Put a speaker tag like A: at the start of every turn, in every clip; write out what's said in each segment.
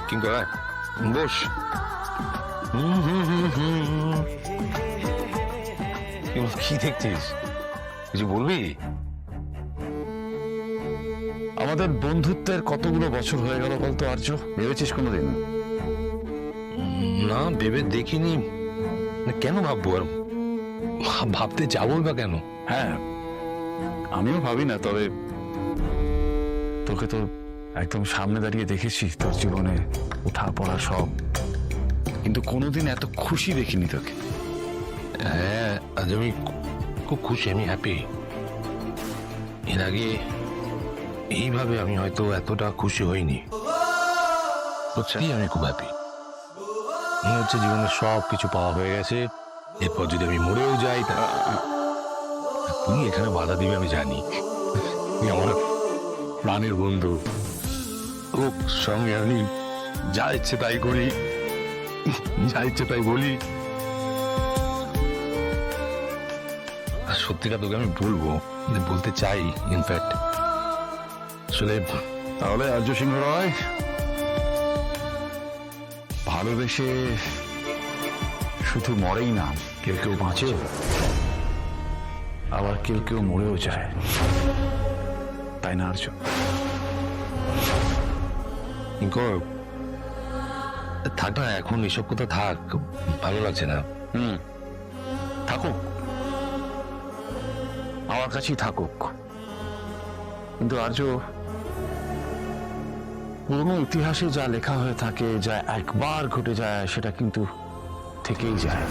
A: কিন্তু বস। কি দেখছিস, কিছু বলবি?
B: আমাদের বন্ধুত্বের কতগুলো বছর হয়ে গেল বলতো আর্য, ভেবেছিস কোনোদিন?
A: না, ভেবে দেখিনি। কেন ভাববো? আর ভাবতে যাবোই বা কেন?
B: হ্যাঁ, আমিও ভাবি না, তবে তোকে তো একদম সামনে দাঁড়িয়ে দেখেছি, তোর জীবনে ওঠা পড়া সব, কিন্তু কোনোদিন এত খুশি দেখিনি তোকে।
A: হ্যাঁ, আজ আমি খুব খুশি, আমি হ্যাপি। এর আগে এইভাবে আমি হয়তো এতটা খুশি হইনি। সত্যি আমি খুব হ্যাপি। মনে হচ্ছে জীবনে সব কিছু পাওয়া হয়ে গেছে। এরপর যদি আমি মরেও যাই, তা তুই এখানে বাধা দিবি আমি জানি। তুই আমার প্রাণের বন্ধু, ওর সঙ্গে আমি যা ইচ্ছে তাই করি, যা ইচ্ছে তাই বলি। আর সত্যিটা তোকে আমি বলবো, বলতে চাই ইনফ্যাক্ট। আসলে
B: তাহলে আর্য সিংহ রায়, ভালোবেসে শুধু মরেই না, কেউ কেউ বাঁচে, আবার কেউ কেউ মরেও যায়, তাই না আর্য?
A: থাক না, এখন এসব কথা থাক, ভালো লাগছে না।
B: থাকুক, আমার কাছেই থাকুক, কিন্তু আর্য, পুরনো ইতিহাসে যা লেখা হয়ে থাকে, যা একবার ঘটে যায়, সেটা কিন্তু থেকেই যায়।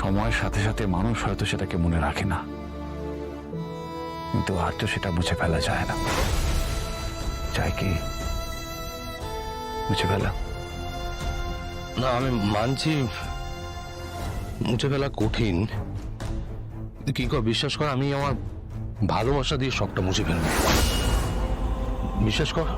B: সময়ের সাথে সাথে মানুষ হয়তো সেটাকে মনে রাখে না, কিন্তু আর্য সেটা মুছে ফেলা যায় না। চাই কি মুছে ফেলা?
A: না, আমি মানছি মুছে ফেলা কঠিন, কি কর, বিশ্বাস কর, আমি আমার ভালোবাসা দিয়ে সবটা মুছে ফেলবো, বিশ্বাস কর।